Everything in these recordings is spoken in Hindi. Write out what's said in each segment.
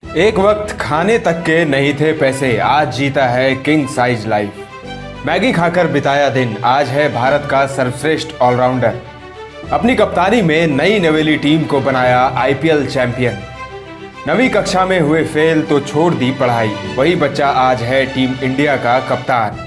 एक वक्त खाने तक के नहीं थे पैसे, आज जीता है किंग साइज लाइफ। मैगी खाकर बिताया दिन, आज है भारत का सर्वश्रेष्ठ ऑलराउंडर। अपनी कप्तानी में नई नवेली टीम को बनाया आईपीएल चैंपियन। नवीं कक्षा में हुए फेल तो छोड़ दी पढ़ाई, वही बच्चा आज है टीम इंडिया का कप्तान।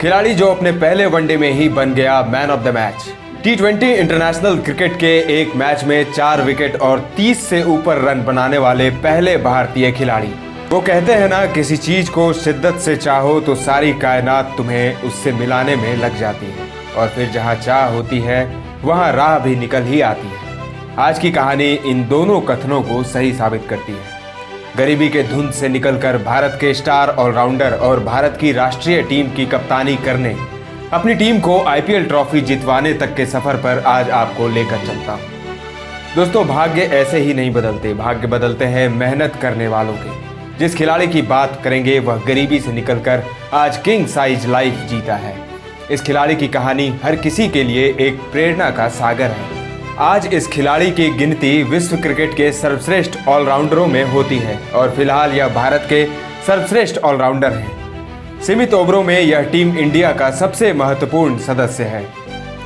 खिलाड़ी जो अपने पहले वनडे में ही बन गया man of the match. T20 international cricket के एक मैच में 4 विकेट और 30 से ऊपर रन बनाने वाले पहले भारतीय खिलाड़ी। वो कहते हैं ना, किसी चीज को शिद्दत से चाहो तो सारी कायनात तुम्हें उससे मिलाने में लग जाती है, और फिर जहां चाह होती है वहां राह भी निकल ही आती है। आज की कहानी इन दोनों कथनों को सही साबित करती है। गरीबी के धुंध से निकलकर भारत के स्टार ऑलराउंडर और भारत की राष्ट्रीय टीम की कप्तानी करने, अपनी टीम को आईपीएल ट्रॉफी जितवाने तक के सफर पर आज आपको लेकर चलता हूं। दोस्तों, भाग्य ऐसे ही नहीं बदलते, भाग्य बदलते हैं मेहनत करने वालों के। जिस खिलाड़ी की बात करेंगे वह गरीबी से निकलकर आज किंग साइज लाइफ जीता है। इस खिलाड़ी की कहानी हर किसी के लिए एक प्रेरणा का सागर है। आज इस खिलाड़ी की गिनती विश्व क्रिकेट के सर्वश्रेष्ठ ऑलराउंडरों में होती है और फिलहाल यह भारत के सर्वश्रेष्ठ ऑलराउंडर हैं। सीमित ओवरों में यह टीम इंडिया का सबसे महत्वपूर्ण सदस्य है।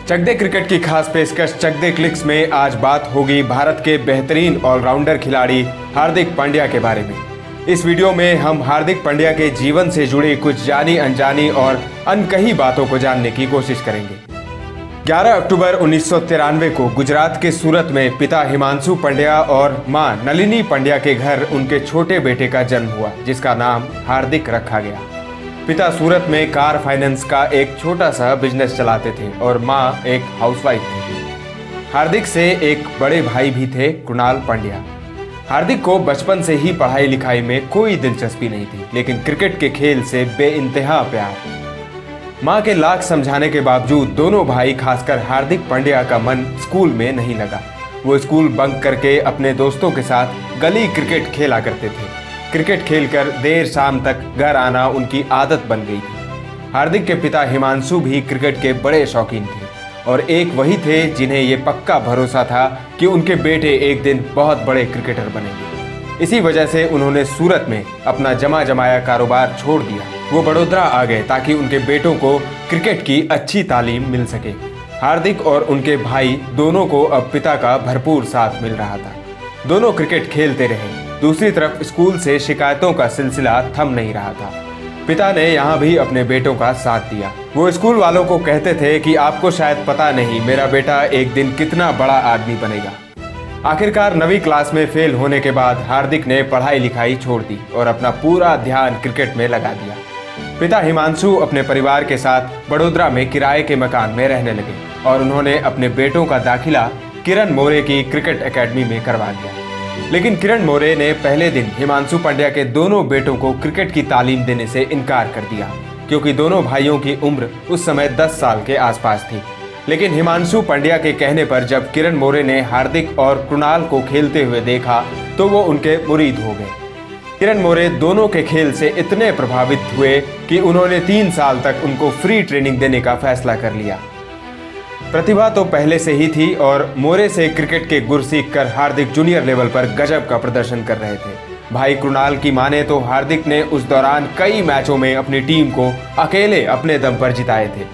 चक दे क्रिकेट की खास पेशकश चक दे क्लिक्स में आज बात होगी भारत के बेहतरीन ऑलराउंडर खिलाड़ी हार्दिक पांड्या के बारे में। इस वीडियो में हम हार्दिक पांड्या के जीवन से जुड़ी कुछ जानी अनजानी और अनकही बातों को जानने की कोशिश करेंगे। 11 अक्टूबर 1993 को गुजरात के सूरत में पिता हिमांशु पांड्या और मां नलिनी पांड्या के घर उनके छोटे बेटे का जन्म हुआ, जिसका नाम हार्दिक रखा गया। पिता सूरत में कार फाइनेंस का एक छोटा सा बिजनेस चलाते थे और मां एक हाउसवाइफ थी। हार्दिक से एक बड़े भाई भी थे, कुणाल पांड्या। हार्दिक को बचपन से ही पढ़ाई लिखाई में कोई दिलचस्पी नहीं थी, लेकिन क्रिकेट के खेल से बेइंतहा प्यार। मां के लाख समझाने के बावजूद दोनों भाई, खासकर हार्दिक पांड्या का मन स्कूल में नहीं लगा। वो स्कूल बंक करके अपने दोस्तों के साथ गली क्रिकेट खेला करते थे। क्रिकेट खेलकर देर शाम तक घर आना उनकी आदत बन गई थी। हार्दिक के पिता हिमांशु भी क्रिकेट के बड़े शौकीन थे और एक वही थे जिन्हें ये पक्का भरोसा था कि उनके बेटे एक दिन बहुत बड़े क्रिकेटर बनेंगे। इसी वजह से उन्होंने सूरत में अपना जमा जमाया कारोबार छोड़ दिया। वो बड़ौदा आ गए ताकि उनके बेटों को क्रिकेट की अच्छी तालीम मिल सके। हार्दिक और उनके भाई दोनों को अब पिता का भरपूर साथ मिल रहा था। दोनों क्रिकेट खेलते रहे। दूसरी तरफ स्कूल से शिकायतों का सिलसिला थम नहीं रहा था। पिता ने यहाँ भी अपने बेटों का साथ दिया। वो स्कूल वालों को कहते थे कि आपको शायद पता नहीं, मेरा बेटा एक दिन कितना बड़ा आदमी बनेगा। आखिरकार 9वीं क्लास में फेल होने के बाद हार्दिक ने पढ़ाई लिखाई छोड़ दी और अपना पूरा ध्यान क्रिकेट में लगा दिया। पिता हिमांशु अपने परिवार के साथ बड़ौदा में किराए के मकान में रहने लगे और उन्होंने अपने बेटों का दाखिला किरण मोरे की क्रिकेट एकेडमी में करवा दिया। लेकिन किरण मोरे ने पहले दिन हिमांशु पांड्या के दोनों बेटों को क्रिकेट की तालीम देने से इनकार कर दिया, क्योंकि दोनों भाइयों की उम्र उस समय 10 साल के आसपास थी। लेकिन हिमांशु पांड्या के कहने पर जब किरण मोरे ने हार्दिक और कुणाल को खेलते हुए देखा तो वो उनके मुरीद हो गए। किरण मोरे दोनों के खेल से इतने प्रभावित हुए कि उन्होंने 3 साल तक उनको फ्री ट्रेनिंग देने का फैसला कर लिया। प्रतिभा तो पहले से ही थी और मोरे से क्रिकेट के गुर सीखकर हार्दिक जूनियर लेवल पर गजब का प्रदर्शन कर रहे थे। भाई कुणाल की माने तो हार्दिक ने उस दौरान कई मैचों में अपनी टीम को अकेले अपने दम पर जिताए थे।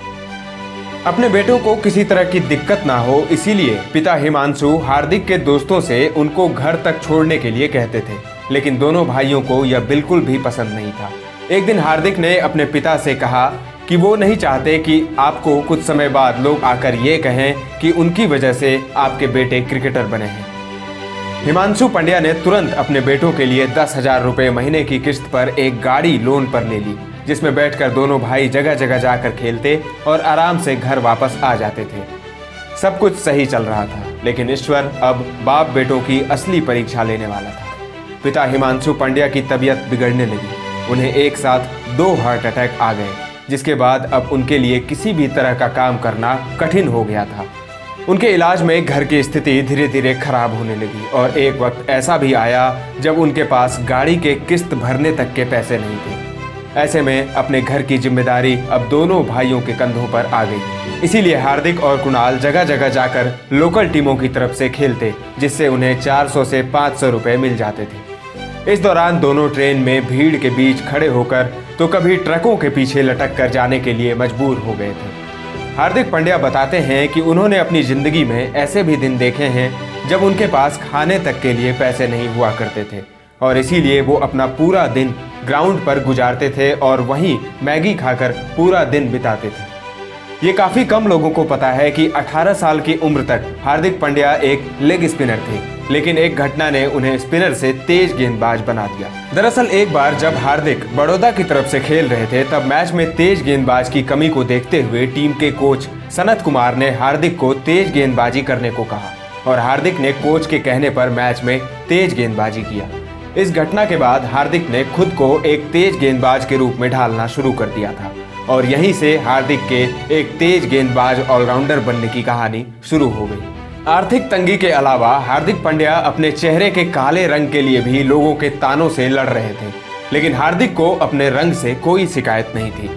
अपने बेटों को किसी तरह की दिक्कत ना हो, इसीलिए पिता हिमांशु हार्दिक के दोस्तों से उनको घर तक छोड़ने के लिए कहते थे, लेकिन दोनों भाइयों को यह बिल्कुल भी पसंद नहीं था। एक दिन हार्दिक ने अपने पिता से कहा कि वो नहीं चाहते कि आपको कुछ समय बाद लोग आकर ये कहें कि उनकी वजह से आपके बेटे क्रिकेटर बने हैं। हिमांशु पांड्या ने तुरंत अपने बेटों के लिए 10,000 रुपये महीने की किस्त पर एक गाड़ी लोन पर ले ली, जिसमें बैठकर दोनों भाई जगह जगह जाकर खेलते और आराम से घर वापस आ जाते थे। सब कुछ सही चल रहा था, लेकिन ईश्वर अब बाप बेटों की असली परीक्षा लेने वाला था। पिता हिमांशु पांड्या की तबीयत बिगड़ने लगी। उन्हें एक साथ 2 हार्ट अटैक आ गए, जिसके बाद अब उनके लिए किसी भी तरह का काम करना कठिन हो गया था। उनके इलाज में घर की स्थिति धीरे धीरे खराब होने लगी और एक वक्त ऐसा भी आया जब उनके पास गाड़ी के किस्त भरने तक के पैसे नहीं थे। ऐसे में अपने घर की जिम्मेदारी अब दोनों भाइयों के कंधों पर आ गई। इसीलिए हार्दिक और कुणाल जगह जगह जाकर लोकल टीमों की तरफ से खेलते, जिससे उन्हें 400 से 500 रुपए मिल जाते थे। इस दौरान दोनों ट्रेन में भीड़ के बीच खड़े होकर तो कभी ट्रकों के पीछे लटक कर जाने के लिए मजबूर हो गए थे। हार्दिक पांड्या बताते हैं कि उन्होंने अपनी जिंदगी में ऐसे भी दिन देखे हैं जब उनके पास खाने तक के लिए पैसे नहीं हुआ करते थे और इसीलिए वो अपना पूरा दिन ग्राउंड पर गुजारते थे और वहीं मैगी खाकर पूरा दिन बिताते थे। ये काफी कम लोगों को पता है कि 18 साल की उम्र तक हार्दिक पांड्या एक लेग स्पिनर थे, लेकिन एक घटना ने उन्हें स्पिनर से तेज गेंदबाज बना दिया। दरअसल एक बार जब हार्दिक बड़ौदा की तरफ से खेल रहे थे तब मैच में तेज गेंदबाज की कमी को देखते हुए टीम के कोच सनत कुमार ने हार्दिक को तेज गेंदबाजी करने को कहा और हार्दिक ने कोच के कहने पर मैच में तेज गेंदबाजी किया। इस घटना के बाद हार्दिक ने खुद को एक तेज गेंदबाज के रूप में ढालना शुरू कर दिया था और यहीं से हार्दिक के एक तेज गेंदबाज ऑलराउंडर बनने की कहानी शुरू हो गई। आर्थिक तंगी के अलावा हार्दिक पांड्या अपने चेहरे के काले रंग के लिए भी लोगों के तानों से लड़ रहे थे, लेकिन हार्दिक को अपने रंग से कोई शिकायत नहीं थी।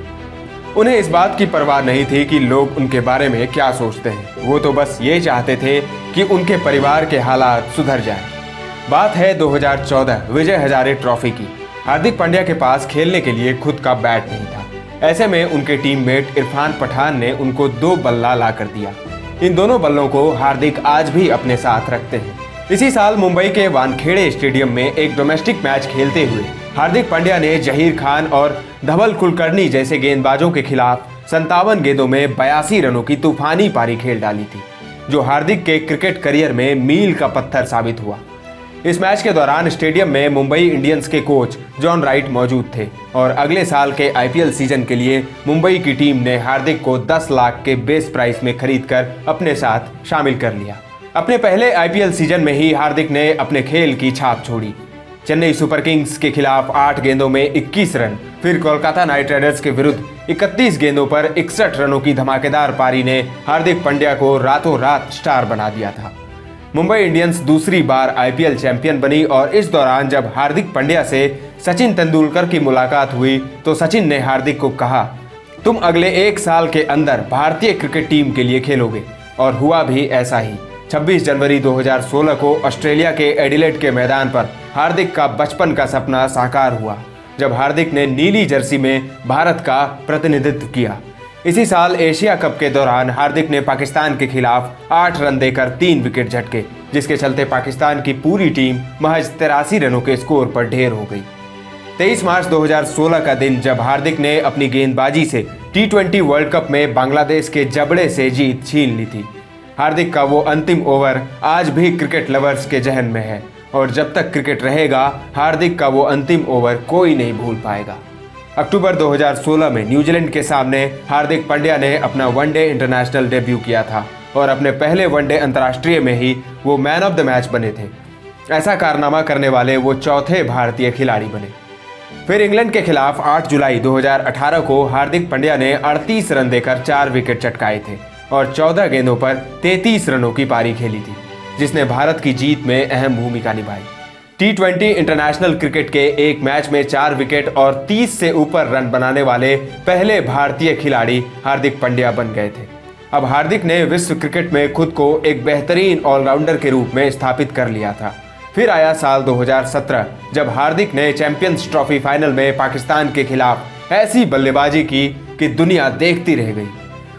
उन्हें इस बात की परवाह नहीं थी कि लोग उनके बारे में क्या सोचते हैं, वो तो बस ये चाहते थे कि उनके परिवार के हालात सुधर जाए। बात है 2014 विजय हजारे ट्रॉफी की। हार्दिक पांड्या के पास खेलने के लिए खुद का बैट नहीं था। ऐसे में उनके टीममेट इरफान पठान ने उनको 2 बल्ला ला कर दिया। इन दोनों बल्लों को हार्दिक आज भी अपने साथ रखते हैं। इसी साल मुंबई के वानखेड़े स्टेडियम में एक डोमेस्टिक मैच खेलते हुए हार्दिक पांड्या ने जहीर खान और धवल कुलकर्णी जैसे गेंदबाजों के खिलाफ 57 गेंदों में 82 रनों की तूफानी पारी खेल डाली थी, जो हार्दिक के क्रिकेट करियर में मील का पत्थर साबित हुआ। इस मैच के दौरान स्टेडियम में मुंबई इंडियंस के कोच जॉन राइट मौजूद थे और अगले साल के आईपीएल सीजन के लिए मुंबई की टीम ने हार्दिक को 10 लाख के बेस प्राइस में खरीदकर अपने साथ शामिल कर लिया। अपने पहले आईपीएल सीजन में ही हार्दिक ने अपने खेल की छाप छोड़ी। चेन्नई सुपर किंग्स के खिलाफ 8 गेंदों में 21 रन, फिर कोलकाता नाइट राइडर्स के विरुद्ध 31 गेंदों पर 61 रनों की धमाकेदार पारी ने हार्दिक पांड्या को रातों रात स्टार बना दिया था। मुंबई इंडियंस दूसरी बार आईपीएल चैंपियन बनी और इस दौरान जब हार्दिक पांड्या से सचिन तेंदुलकर की मुलाकात हुई तो सचिन ने हार्दिक को कहा, तुम अगले 1 साल के अंदर भारतीय क्रिकेट टीम के लिए खेलोगे, और हुआ भी ऐसा ही। 26 जनवरी 2016 को ऑस्ट्रेलिया के एडिलेड के मैदान पर हार्दिक का बचपन का सपना साकार हुआ, जब हार्दिक ने नीली जर्सी में भारत का प्रतिनिधित्व किया। इसी साल एशिया कप के दौरान हार्दिक ने पाकिस्तान के खिलाफ 8 रन देकर 3 विकेट झटके, जिसके चलते पाकिस्तान की पूरी टीम महज 83 रनों के स्कोर पर ढेर हो गई। 23 मार्च 2016 का दिन जब हार्दिक ने अपनी गेंदबाजी से T20 वर्ल्ड कप में बांग्लादेश के जबड़े से जीत छीन ली थी। हार्दिक का वो अंतिम ओवर आज भी क्रिकेट लवर्स के जहन में है और जब तक क्रिकेट रहेगा हार्दिक का वो अंतिम ओवर कोई नहीं भूल पाएगा। अक्टूबर 2016 में न्यूजीलैंड के सामने हार्दिक पांड्या ने अपना वनडे इंटरनेशनल डेब्यू किया था और अपने पहले वनडे अंतर्राष्ट्रीय में ही वो मैन ऑफ द मैच बने थे। ऐसा कारनामा करने वाले वो चौथे भारतीय खिलाड़ी बने। फिर इंग्लैंड के खिलाफ 8 जुलाई 2018 को हार्दिक पांड्या ने 38 रन देकर 4 विकेट चटकाए थे और 14 गेंदों पर 33 रनों की पारी खेली थी, जिसने भारत की जीत में अहम भूमिका निभाई। T20 इंटरनेशनल क्रिकेट के एक मैच में 4 विकेट और 30 से ऊपर रन बनाने वाले पहले भारतीय खिलाड़ी हार्दिक पांड्या बन गए थे। अब हार्दिक ने विश्व क्रिकेट में खुद को एक बेहतरीन ऑलराउंडर के रूप में स्थापित कर लिया था। फिर आया साल 2017 जब हार्दिक ने चैंपियंस ट्रॉफी फाइनल में पाकिस्तान के खिलाफ ऐसी बल्लेबाजी की कि दुनिया देखती रह गई।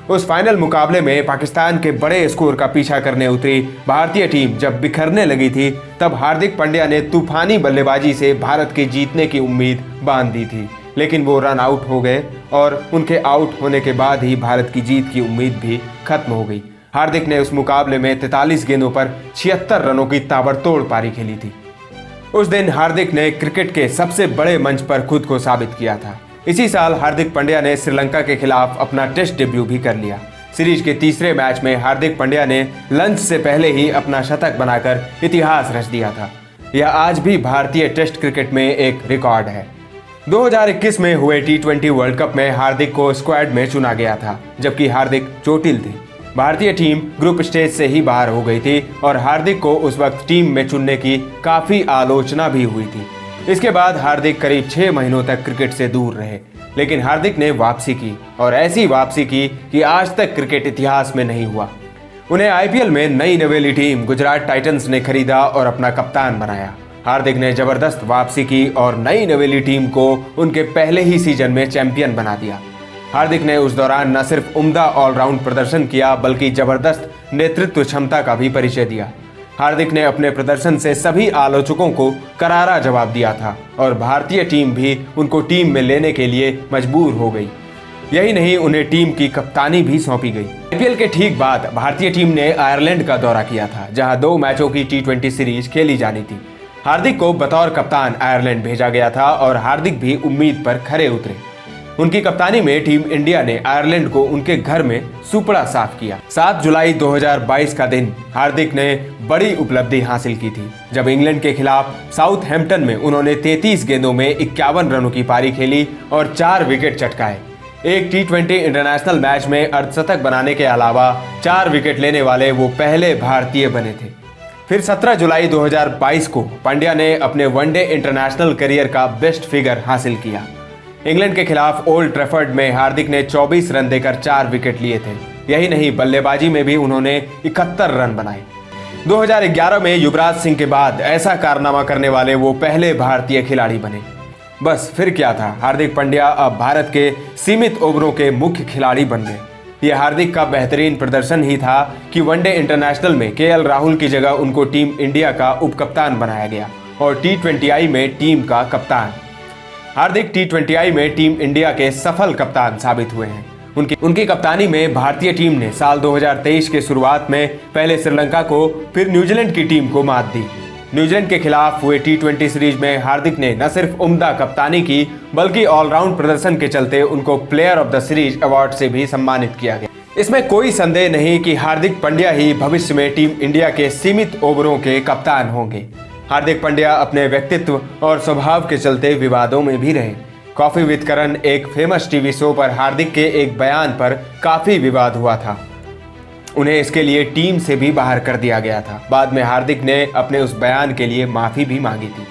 उस फाइनल मुकाबले में पाकिस्तान के बड़े स्कोर का पीछा करने उतरी भारतीय टीम जब बिखरने लगी थी, तब हार्दिक पांड्या ने तूफानी बल्लेबाजी से भारत के जीतने की उम्मीद बांध दी थी, लेकिन वो रन आउट हो गए और उनके आउट होने के बाद ही भारत की जीत की उम्मीद भी खत्म हो गई। हार्दिक ने उस मुकाबले में 43 गेंदों पर 76 रनों की ताबड़तोड़ पारी खेली थी। उस दिन हार्दिक ने क्रिकेट के सबसे बड़े मंच पर खुद को साबित किया था। इसी साल हार्दिक पांड्या ने श्रीलंका के खिलाफ अपना टेस्ट डेब्यू भी कर लिया। सीरीज के तीसरे मैच में हार्दिक पांड्या ने लंच से पहले ही अपना शतक बनाकर इतिहास रच दिया था। यह आज भी भारतीय टेस्ट क्रिकेट में एक रिकॉर्ड है। 2021 में हुए T20 वर्ल्ड कप में हार्दिक को स्क्वाड में चुना गया था, जबकि हार्दिक चोटिल थे। भारतीय टीम ग्रुप स्टेज से ही बाहर हो गई थी और हार्दिक को उस वक्त टीम में चुनने की काफी आलोचना भी हुई थी। इसके बाद हार्दिक करीब 6 महीनों तक क्रिकेट से दूर रहे, लेकिन हार्दिक ने वापसी की और ऐसी वापसी की कि आज तक क्रिकेट इतिहास में नहीं हुआ। उन्हें आईपीएल में नई नवेली टीम गुजरात टाइटंस ने खरीदा और अपना कप्तान बनाया। हार्दिक ने जबरदस्त वापसी की और नई नवेली टीम को उनके पहले ही सीजन में चैंपियन बना दिया। हार्दिक ने उस दौरान न सिर्फ उम्दा ऑलराउंड प्रदर्शन किया बल्कि जबरदस्त नेतृत्व क्षमता का भी परिचय दिया। हार्दिक ने अपने प्रदर्शन से सभी आलोचकों को करारा जवाब दिया था और भारतीय टीम भी उनको टीम में लेने के लिए मजबूर हो गई। यही नहीं, उन्हें टीम की कप्तानी भी सौंपी गई। आईपीएल के ठीक बाद भारतीय टीम ने आयरलैंड का दौरा किया था, जहां 2 मैचों की T20 सीरीज खेली जानी थी। हार्दिक को बतौर कप्तान आयरलैंड भेजा गया था और हार्दिक भी उम्मीद पर खरे उतरे। उनकी कप्तानी में टीम इंडिया ने आयरलैंड को उनके घर में सुपड़ा साफ किया। 7 जुलाई 2022 का दिन हार्दिक ने बड़ी उपलब्धि हासिल की थी, जब इंग्लैंड के खिलाफ साउथहैम्पटन में उन्होंने 33 गेंदों में 51 रनों की पारी खेली और 4 विकेट चटकाए। एक T20 इंटरनेशनल मैच में अर्धशतक बनाने के अलावा 4 विकेट लेने वाले वो पहले भारतीय बने थे। फिर 17 जुलाई 2022 को पांड्या ने अपने वनडे इंटरनेशनल करियर का बेस्ट फिगर हासिल किया। इंग्लैंड के खिलाफ ओल्ड ट्रैफर्ड में हार्दिक ने 24 रन देकर 4 विकेट लिए थे। यही नहीं, बल्लेबाजी में भी उन्होंने 71 रन बनाए। 2011 में युवराज सिंह के बाद ऐसा कारनामा करने वाले वो पहले भारतीय खिलाड़ी बने। बस फिर क्या था, हार्दिक पांड्या अब भारत के सीमित ओवरों के मुख्य खिलाड़ी बन गए। ये हार्दिक का बेहतरीन प्रदर्शन ही था कि वनडे इंटरनेशनल में KL राहुल की जगह उनको टीम इंडिया का उपकप्तान बनाया गया और T20I में टीम का कप्तान। हार्दिक T20I में टीम इंडिया के सफल कप्तान साबित हुए हैं। उनकी कप्तानी में भारतीय टीम ने साल 2023 के शुरुआत में पहले श्रीलंका को, फिर न्यूजीलैंड की टीम को मात दी। न्यूजीलैंड के खिलाफ हुए T20 सीरीज में हार्दिक ने न सिर्फ उम्दा कप्तानी की बल्कि ऑलराउंड प्रदर्शन के चलते उनको player of the series award से भी सम्मानित किया गया। इसमें कोई संदेह नहीं कि हार्दिक पांड्या ही भविष्य में टीम इंडिया के सीमित ओवरों के कप्तान होंगे। हार्दिक पांड्या अपने व्यक्तित्व और स्वभाव के चलते विवादों में भी रहे। कॉफी विद करण एक फेमस टीवी शो पर हार्दिक के एक बयान पर काफी विवाद हुआ था। उन्हें इसके लिए टीम से भी बाहर कर दिया गया था। बाद में हार्दिक ने अपने उस बयान के लिए माफी भी मांगी थी।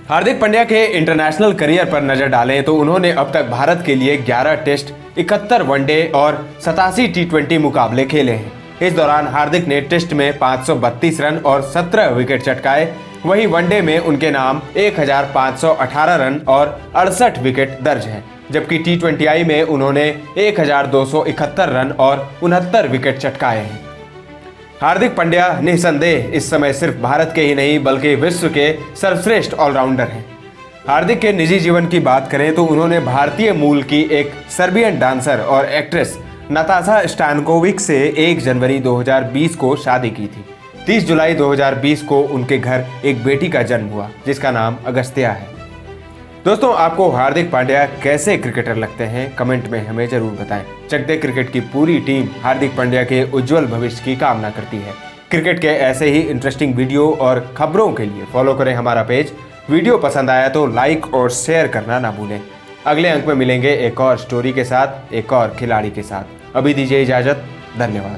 हार्दिक पांड्या के इंटरनेशनल करियर पर नजर डालें तो उन्होंने अब तक भारत के लिए 11 टेस्ट, 71 वनडे और 87 T20 मुकाबले खेले हैं। इस दौरान हार्दिक ने टेस्ट में 532 रन और 17 विकेट चटकाए। वहीं वनडे में उनके नाम 1518 रन और 68 विकेट दर्ज हैं, जबकि T20I में उन्होंने 1271 रन और 69 विकेट चटकाए हैं। हार्दिक पांड्या निसंदेह इस समय सिर्फ भारत के ही नहीं बल्कि विश्व के सर्वश्रेष्ठ ऑलराउंडर हैं। हार्दिक के निजी जीवन की बात करें तो उन्होंने भारतीय मूल की एक सर्बियन डांसर और एक्ट्रेस नताशा स्टैनकोविक से 1 जनवरी 2020 को शादी की थी। 30 जुलाई 2020 को उनके घर एक बेटी का जन्म हुआ जिसका नाम अगस्त्या है। दोस्तों, आपको हार्दिक पांड्या कैसे क्रिकेटर लगते हैं कमेंट में हमें जरूर बताएं। चकदे क्रिकेट की पूरी टीम हार्दिक पांड्या के उज्जवल भविष्य की कामना करती है। क्रिकेट के ऐसे ही इंटरेस्टिंग वीडियो और खबरों के लिए फॉलो करें हमारा पेज। वीडियो पसंद आया तो लाइक और शेयर करना ना भूलें। अगले अंक में मिलेंगे एक और स्टोरी के साथ, एक और खिलाड़ी के साथ। अभी दीजिए इजाजत। धन्यवाद।